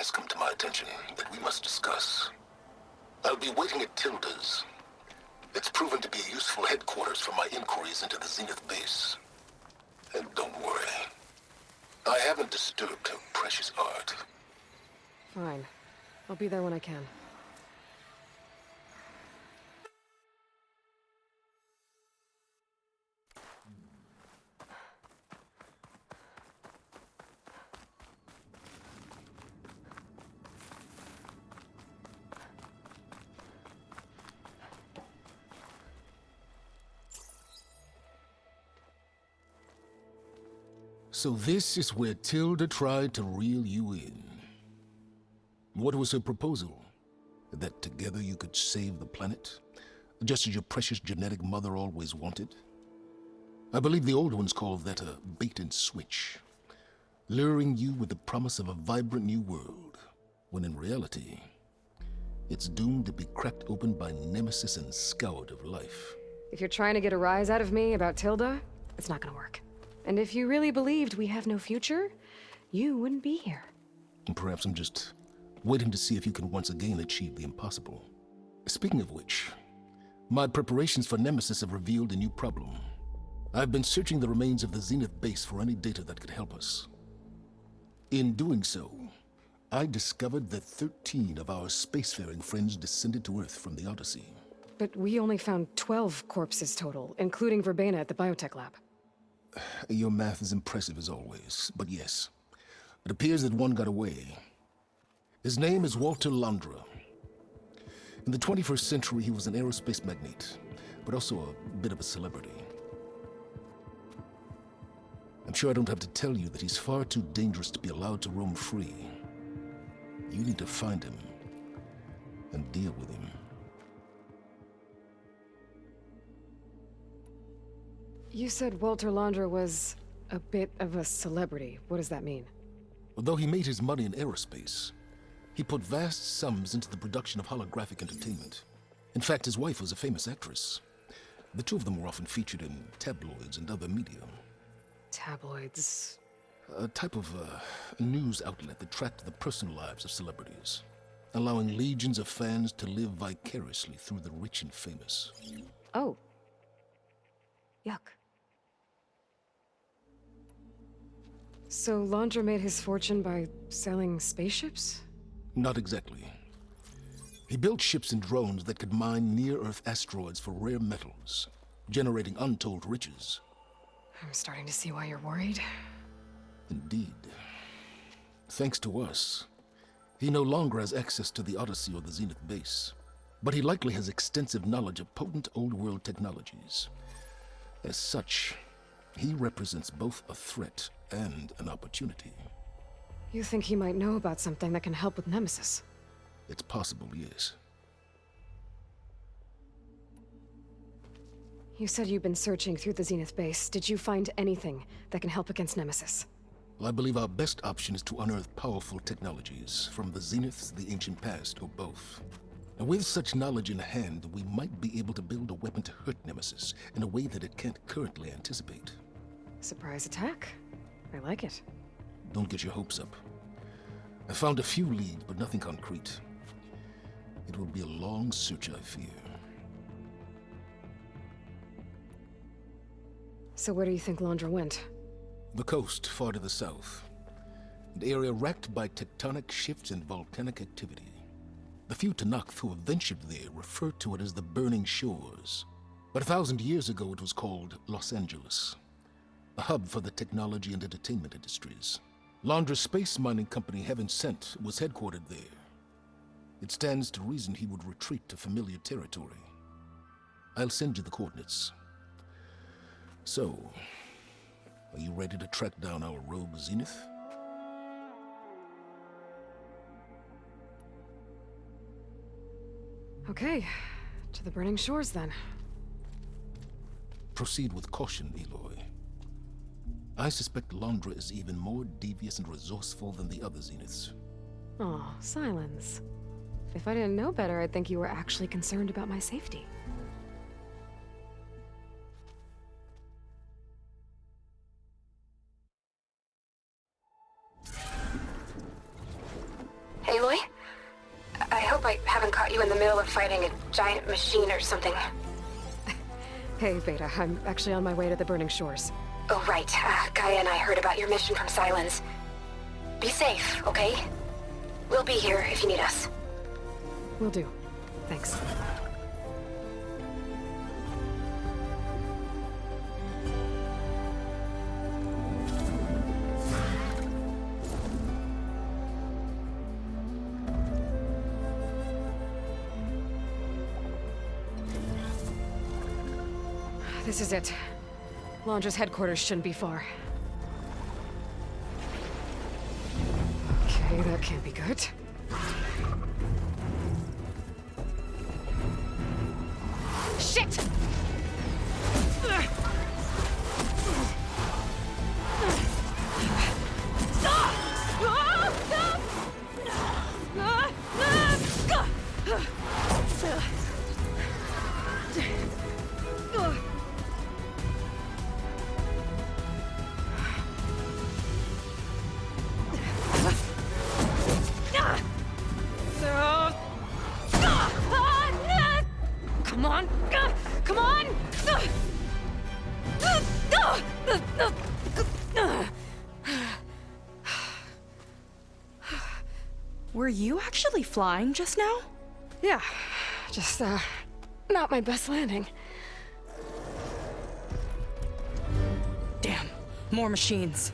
has come to my attention that we must discuss. I'll be waiting at Tilda's. It's proven to be a useful headquarters for my inquiries into the Zenith base. And don't worry, I haven't disturbed her precious art. Fine. I'll be there when I can. So this is where Tilda tried to reel you in. What was her proposal? That together you could save the planet? Just as your precious genetic mother always wanted? I believe the old ones called that a bait and switch. Luring you with the promise of a vibrant new world, when in reality, it's doomed to be cracked open by nemesis and scoured of life. If you're trying to get a rise out of me about Tilda, it's not gonna work. And if you really believed we have no future, you wouldn't be here. And perhaps I'm just waiting to see if you can once again achieve the impossible. Speaking of which, my preparations for Nemesis have revealed a new problem. I've been searching the remains of the Zenith base for any data that could help us. In doing so, I discovered that 13 of our spacefaring friends descended to Earth from the Odyssey. But we only found 12 corpses total, including Verbena at the biotech lab. Your math is impressive as always, but yes, it appears that one got away. His name is Walter Londra. In the 21st century, he was an aerospace magnate, but also a bit of a celebrity. I'm sure I don't have to tell you that he's far too dangerous to be allowed to roam free. You need to find him and deal with him. You said Walter Londra was a bit of a celebrity. What does that mean? Although he made his money in aerospace, he put vast sums into the production of holographic entertainment. In fact, his wife was a famous actress. The two of them were often featured in tabloids and other media. Tabloids? A type of news outlet that tracked the personal lives of celebrities, allowing legions of fans to live vicariously through the rich and famous. Oh. Yuck. So Londra made his fortune by selling spaceships? Not exactly. He built ships and drones that could mine near-Earth asteroids for rare metals, generating untold riches. I'm starting to see why you're worried. Indeed. Thanks to us, he no longer has access to the Odyssey or the Zenith base, but he likely has extensive knowledge of potent old-world technologies. As such, he represents both a threat and an opportunity. You think he might know about something that can help with Nemesis? It's possible, yes. You said you've been searching through the Zenith base. Did you find anything that can help against Nemesis? Well, I believe our best option is to unearth powerful technologies from the Zeniths, the ancient past, or both. And with such knowledge in hand, we might be able to build a weapon to hurt Nemesis in a way that it can't currently anticipate. Surprise attack? I like it. Don't get your hopes up. I found a few leads, but nothing concrete. It will be a long search, I fear. So where do you think Londra went? The coast, far to the south. An area racked by tectonic shifts and volcanic activity. The few Tanakh who have ventured there refer to it as the Burning Shores. But 1,000 years ago it was called Los Angeles, a hub for the technology and entertainment industries. Londra's space mining company, Heaven Sent, was headquartered there. It stands to reason he would retreat to familiar territory. I'll send you the coordinates. So, are you ready to track down our rogue Zenith? Okay, to the Burning Shores then. Proceed with caution, Eloy. I suspect Londra is even more devious and resourceful than the other Zeniths. Aw, Silence. If I didn't know better, I'd think you were actually concerned about my safety. Aloy? I hope I haven't caught you in the middle of fighting a giant machine or something. Hey, Beta. I'm actually on my way to the Burning Shores. Oh, right. Gaia and I heard about your mission from Sylens. Be safe, okay? We'll be here if you need us. Will do. Thanks. This is it. Londra's headquarters shouldn't be far. Okay, that can't be good. Shit! Come on! Come on! Were you actually flying just now? Yeah, just, not my best landing. Damn, more machines.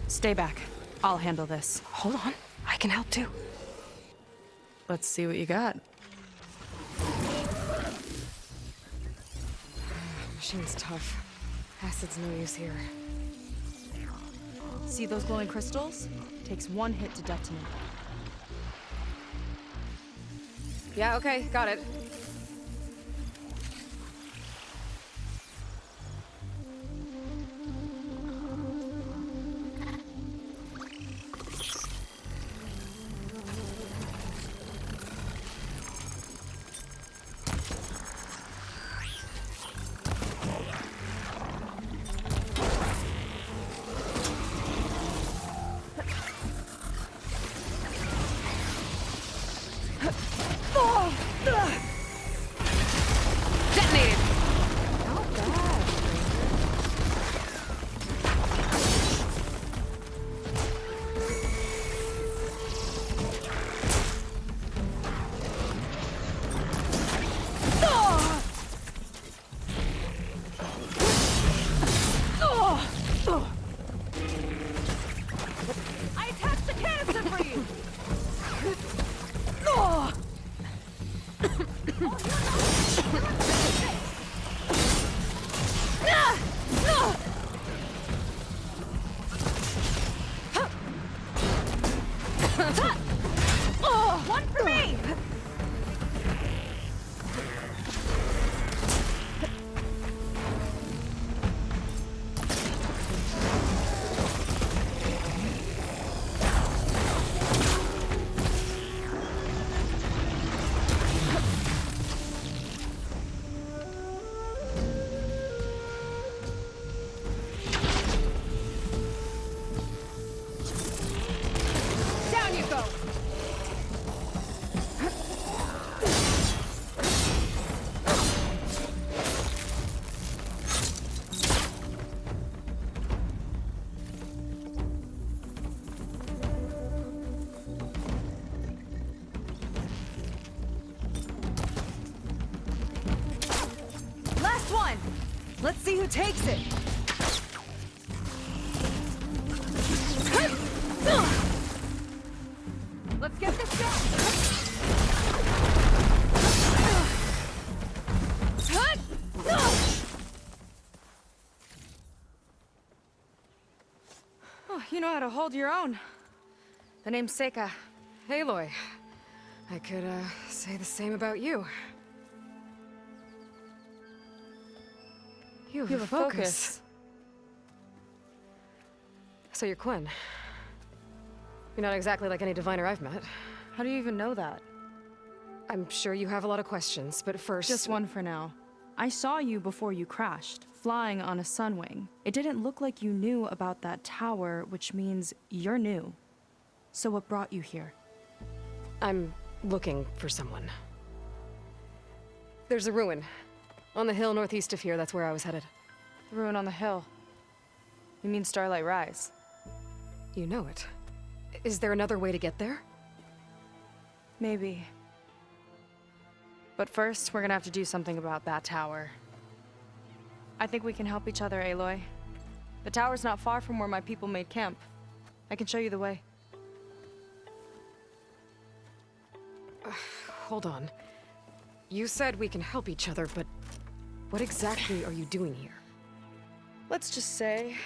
Stay back. I'll handle this. Hold on, I can help too. Let's see what you got. Machine's tough. Acid's no use here. See those glowing crystals? Takes one hit to detonate. Yeah, okay, got it. Detonated! Not bad, I attached the canister for you! One for me! down you go! Last one! Let's see who takes it! Let's get this Oh, you know how to hold your own. The name's Seika. Aloy. I could, say the same about you. You have a focus. So you're Quinn. You're not exactly like any diviner I've met. How do you even know that? I'm sure you have a lot of questions, but first... Just one for now. I saw you before you crashed, flying on a sunwing. It didn't look like you knew about that tower, which means you're new. So what brought you here? I'm looking for someone. There's a ruin. On the hill northeast of here, that's where I was headed. The ruin on the hill. You mean Starlight Rise? You know it. Is there another way to get there? Maybe. But first, we're gonna have to do something about that tower. I think we can help each other, Aloy. The tower's not far from where my people made camp. I can show you the way. Hold on. You said we can help each other, but what exactly are you doing here? Let's just say,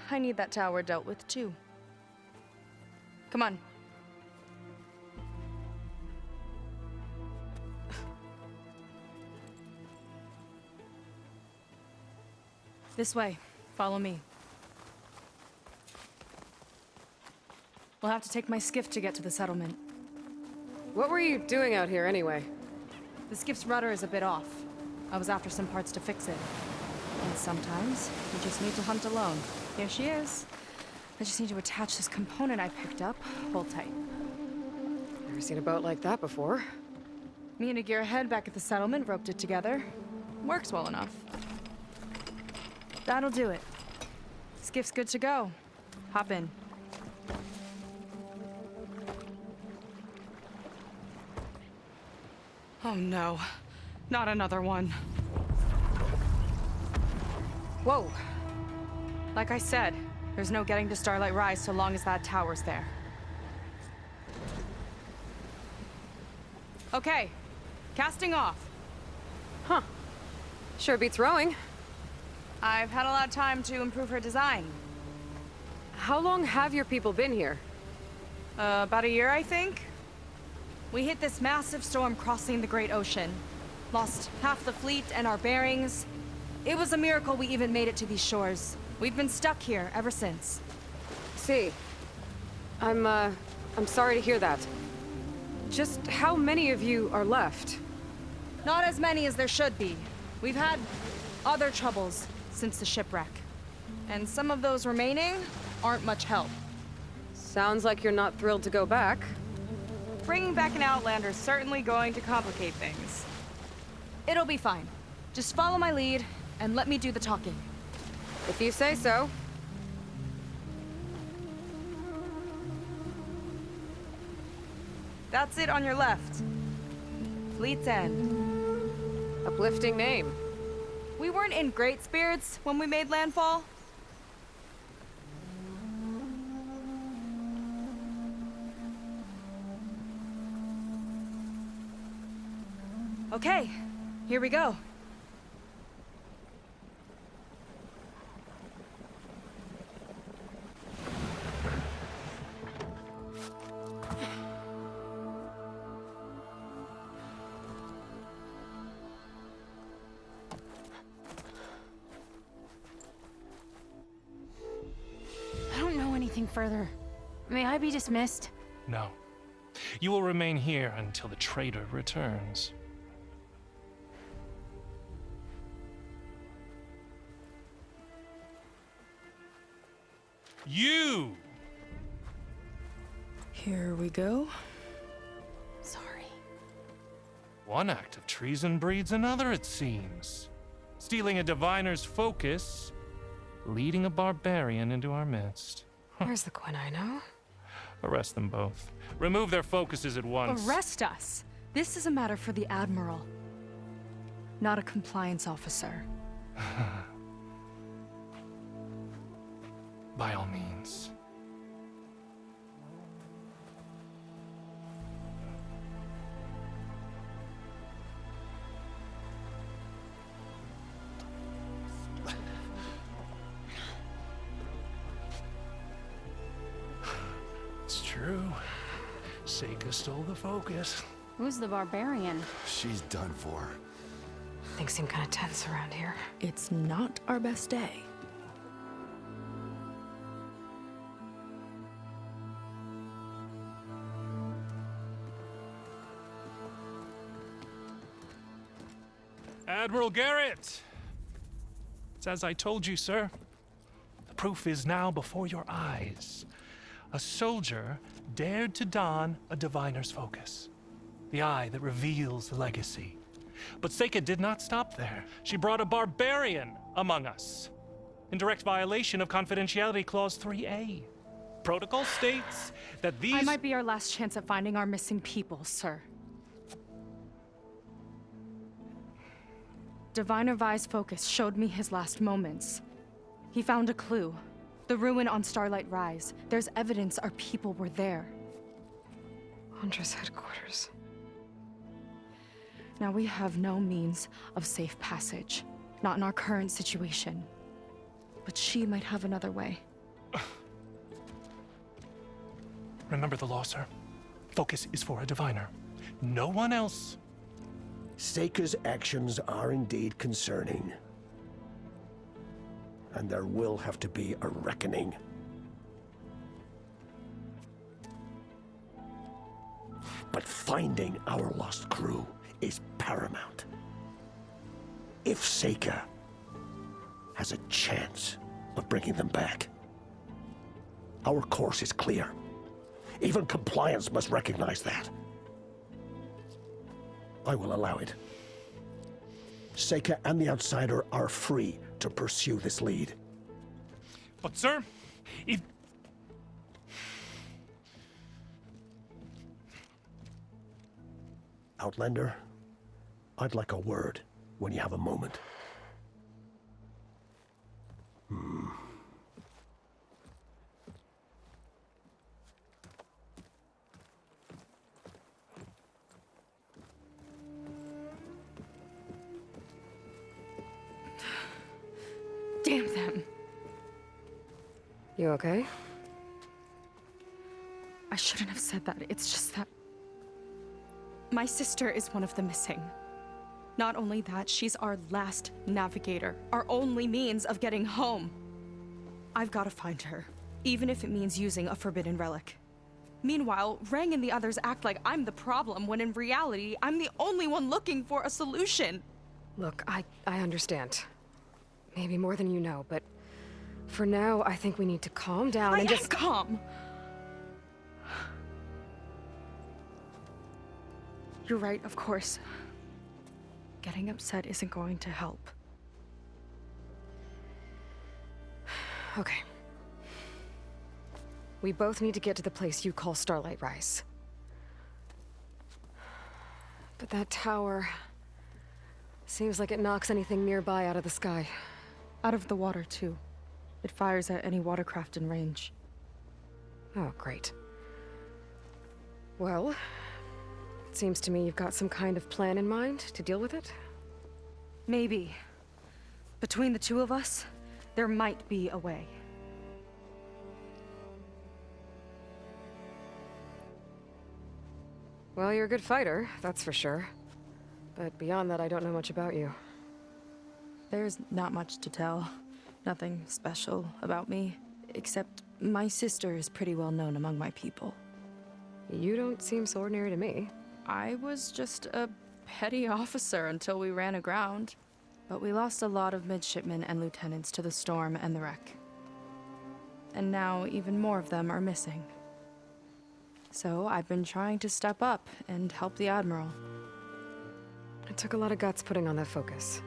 I need that tower dealt with too. Come on. This way. Follow me. We'll have to take my skiff to get to the settlement. What were you doing out here anyway? The skiff's rudder is a bit off. I was after some parts to fix it. And sometimes, you just need to hunt alone. Here she is. I just need to attach this component I picked up. Hold tight. Never seen a boat like that before. Me and a gearhead back at the settlement roped it together. Works well enough. That'll do it. Skiff's good to go. Hop in. Oh no. Not another one. Whoa. Like I said, there's no getting to Starlight Rise so long as that tower's there. Okay. Casting off. Huh. Sure beats rowing. I've had a lot of time to improve her design. How long have your people been here? About a year, I think. We hit this massive storm crossing the Great Ocean. Lost half the fleet and our bearings. It was a miracle we even made it to these shores. We've been stuck here ever since. See. I'm sorry to hear that. Just how many of you are left? Not as many as there should be. We've had other troubles since the shipwreck. And some of those remaining aren't much help. Sounds like you're not thrilled to go back. Bringing back an Outlander's certainly going to complicate things. It'll be fine. Just follow my lead and let me do the talking. If you say so. That's it on your left. Fleet's End. Uplifting name. We weren't in great spirits when we made landfall. Okay, here we go. I don't know anything further. May I be dismissed? No. You will remain here until the traitor returns. You! Here we go. Sorry. One act of treason breeds another, it seems. Stealing a diviner's focus, leading a barbarian into our midst. Where's the Quinino? Arrest them both. Remove their focuses at once. Arrest us. This is a matter for the Admiral, not a compliance officer. By all means. It's true. Seika stole the focus. Who's the barbarian? She's done for. Things seem kind of tense around here. It's not our best day. Admiral Garrett! It's as I told you, sir. The proof is now before your eyes. A soldier dared to don a diviner's focus, the eye that reveals the legacy. But Seika did not stop there. She brought a barbarian among us, in direct violation of Confidentiality Clause 3A. Protocol states that these— I might be our last chance at finding our missing people, sir. Diviner Vi's focus showed me his last moments. He found a clue. The ruin on Starlight Rise. There's evidence our people were there. Huntress headquarters. Now we have no means of safe passage. Not in our current situation. But she might have another way. Remember the law, sir. Focus is for a diviner. No one else. Seika's actions are indeed concerning. And there will have to be a reckoning. But finding our lost crew is paramount. If Seika has a chance of bringing them back, our course is clear. Even compliance must recognize that. I will allow it. Seika and the Outsider are free to pursue this lead. But, sir, if... Outlander, I'd like a word when you have a moment. Damn them. You okay? I shouldn't have said that. It's just that my sister is one of the missing. Not only that, she's our last navigator, our only means of getting home. I've got to find her, even if it means using a forbidden relic. Meanwhile, Rang and the others act like I'm the problem, when in reality, I'm the only one looking for a solution. Look, I understand. Maybe more than you know, but for now, I think we need to calm down and just— calm. You're right, of course. Getting upset isn't going to help. Okay. We both need to get to the place you call Starlight Rise. But that tower seems like it knocks anything nearby out of the sky. Out of the water, too. It fires at any watercraft in range. Oh, great. Well, it seems to me you've got some kind of plan in mind to deal with it. Maybe. Between the two of us, there might be a way. Well, you're a good fighter, that's for sure. But beyond that, I don't know much about you. There's not much to tell. Nothing special about me, except my sister is pretty well known among my people. You don't seem so ordinary to me. I was just a petty officer until we ran aground. But we lost a lot of midshipmen and lieutenants to the storm and the wreck. And now even more of them are missing. So I've been trying to step up and help the Admiral. It took a lot of guts putting on that focus.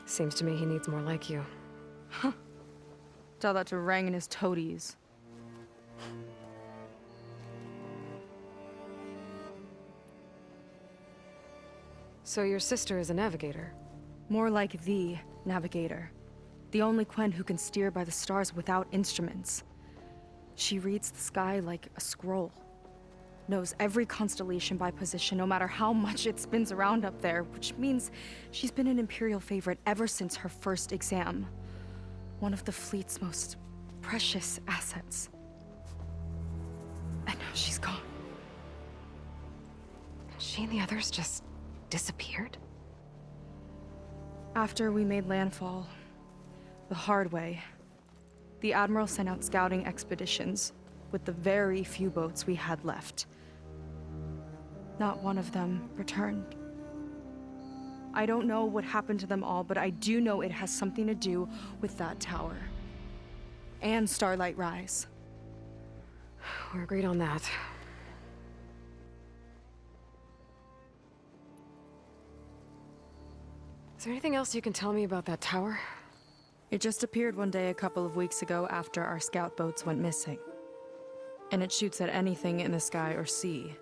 Seems to me he needs more like you. Huh. Tell that to Rang and his toadies. So your sister is a navigator? More like the navigator. The only Quen who can steer by the stars without instruments. She reads the sky like a scroll. Knows every constellation by position, no matter how much it spins around up there, which means she's been an Imperial favorite ever since her first exam. One of the fleet's most precious assets. And now she's gone. She and the others just disappeared? After we made landfall, the hard way, the Admiral sent out scouting expeditions with the very few boats we had left. Not one of them returned. I don't know what happened to them all, but I do know it has something to do with that tower. And Starlight Rise. We're agreed on that. Is there anything else you can tell me about that tower? It just appeared one day a couple of weeks ago after our scout boats went missing. And it shoots at anything in the sky or sea.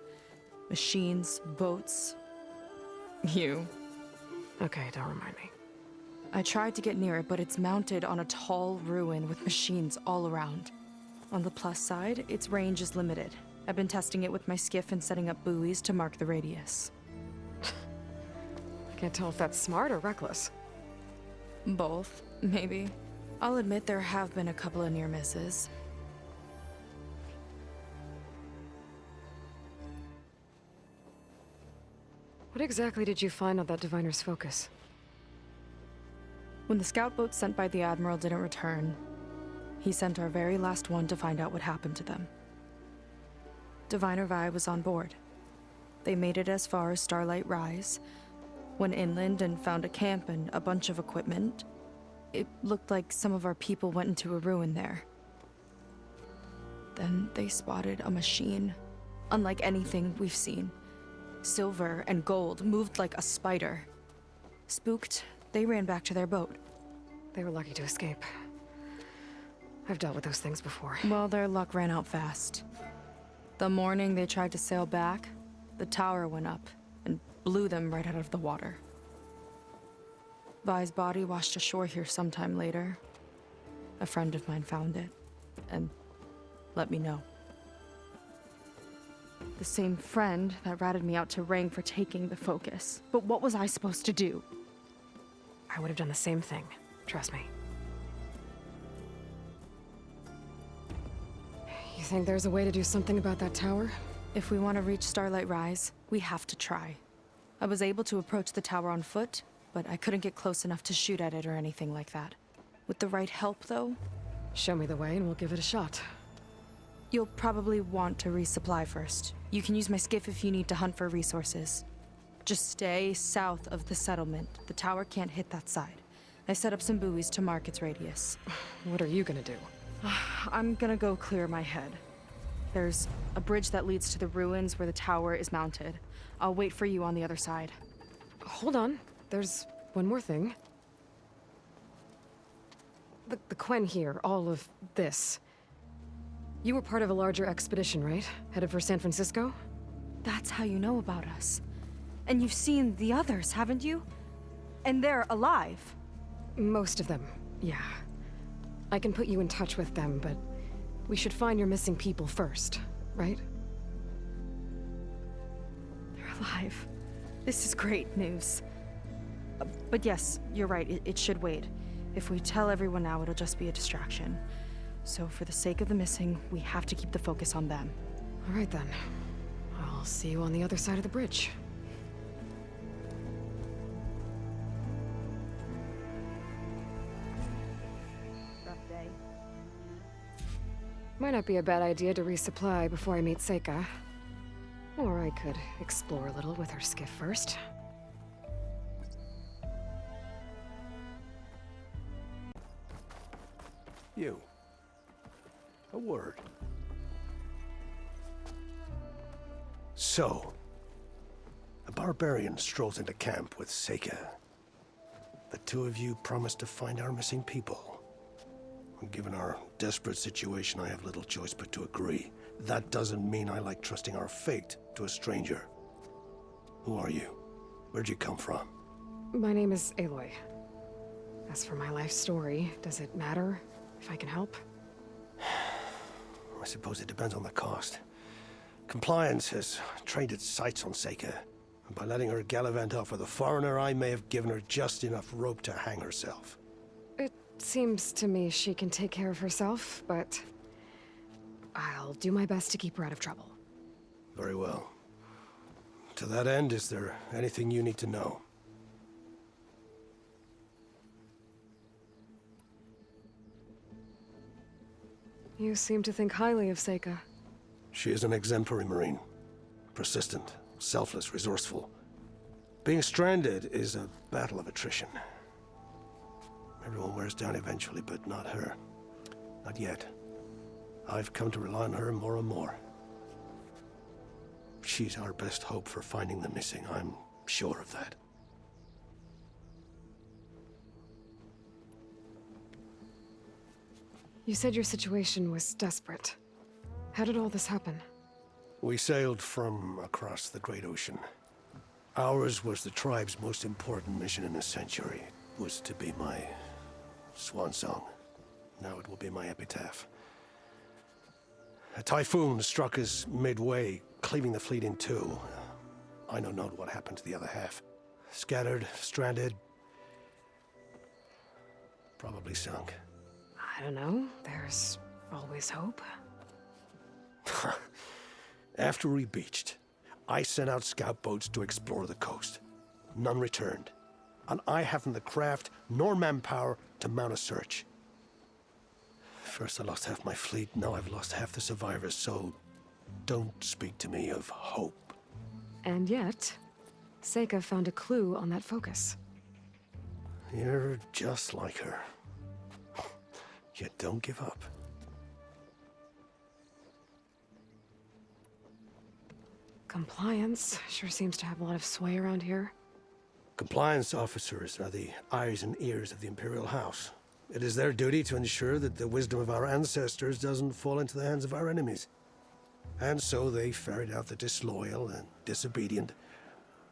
Machines, boats. You. Okay, don't remind me. I tried to get near it, but it's mounted on a tall ruin with machines all around. On the plus side, its range is limited. I've been testing it with my skiff and setting up buoys to mark the radius. I can't tell if that's smart or reckless. Both, maybe. I'll admit there have been a couple of near misses. What exactly did you find on that diviner's focus? When the scout boat sent by the Admiral didn't return, he sent our very last one to find out what happened to them. Diviner Vi was on board. They made it as far as Starlight Rise, went inland and found a camp and a bunch of equipment. It looked like some of our people went into a ruin there. Then they spotted a machine, unlike anything we've seen. Silver and gold, moved like a spider. Spooked, they ran back to their boat. They were lucky to escape. I've dealt with those things before. Well, their luck ran out fast. The morning they tried to sail back, the tower went up and blew them right out of the water. Vi's body washed ashore here sometime later. A friend of mine found it and let me know. The same friend that ratted me out to Rang for taking the focus. But what was I supposed to do? I would have done the same thing. Trust me. You think there's a way to do something about that tower? If we want to reach Starlight Rise, we have to try. I was able to approach the tower on foot, but I couldn't get close enough to shoot at it or anything like that. With the right help, though, Show me the way and we'll give it a shot. you'll probably want to resupply first. You can use my skiff if you need to hunt for resources. Just stay south of the settlement. The tower can't hit that side. I set up some buoys to mark its radius. What are you gonna do? I'm gonna go clear my head. There's a bridge that leads to the ruins where the tower is mounted. I'll wait for you on the other side. Hold on. There's one more thing. The Quen here, all of this. You were part of a larger expedition, right? Headed for San Francisco? That's how you know about us. And you've seen the others, haven't you? And they're alive. Most of them, yeah. I can put you in touch with them, but we should find your missing people first, right? They're alive. This is great news. But yes, you're right, it should wait. If we tell everyone now, it'll just be a distraction. So for the sake of the missing, we have to keep the focus on them. All right then. I'll see you on the other side of the bridge. Rough day. Might not be a bad idea to resupply before I meet Seika. Or I could explore a little with her skiff first. You. A word. So, a barbarian strolls into camp with Seika. The two of you promised to find our missing people. Given our desperate situation, I have little choice but to agree. That doesn't mean I like trusting our fate to a stranger. Who are you? Where'd you come from? My name is Aloy. As for my life story, does it matter if I can help? I suppose it depends on the cost. Compliance has trained its sights on Seika, and by letting her gallivant off with a foreigner, I may have given her just enough rope to hang herself. It seems to me she can take care of herself, but I'll do my best to keep her out of trouble. Very well. To that end, is there anything you need to know? You seem to think highly of Seika. She is an exemplary Marine. Persistent, selfless, resourceful. Being stranded is a battle of attrition. Everyone wears down eventually, but not her. Not yet. I've come to rely on her more and more. She's our best hope for finding the missing, I'm sure of that. You said your situation was desperate. How did all this happen? We sailed from across the Great Ocean. Ours was the tribe's most important mission in a century. It was to be my swan song. Now it will be my epitaph. A typhoon struck us midway, cleaving the fleet in two. I know not what happened to the other half. Scattered, stranded, probably sunk. I don't know. There's always hope. After we beached, I sent out scout boats to explore the coast. None returned. And I haven't the craft nor manpower to mount a search. First I lost half my fleet, now I've lost half the survivors, so don't speak to me of hope. And yet, Seika found a clue on that focus. You're just like her. Yet don't give up. Compliance sure seems to have a lot of sway around here. Compliance officers are the eyes and ears of the Imperial House. It is their duty to ensure that the wisdom of our ancestors doesn't fall into the hands of our enemies. And so they ferret out the disloyal and disobedient.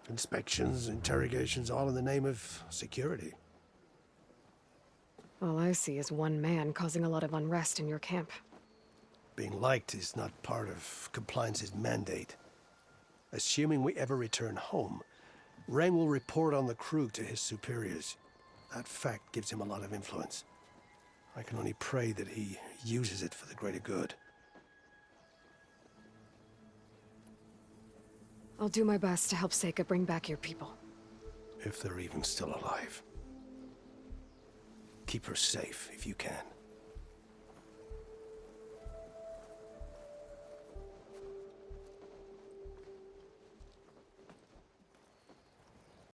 Inspections, interrogations, all in the name of security. All I see is one man causing a lot of unrest in your camp. Being liked is not part of Compliance's mandate. Assuming we ever return home, Ren will report on the crew to his superiors. That fact gives him a lot of influence. I can only pray that he uses it for the greater good. I'll do my best to help Seika bring back your people. If they're even still alive. Keep her safe if you can.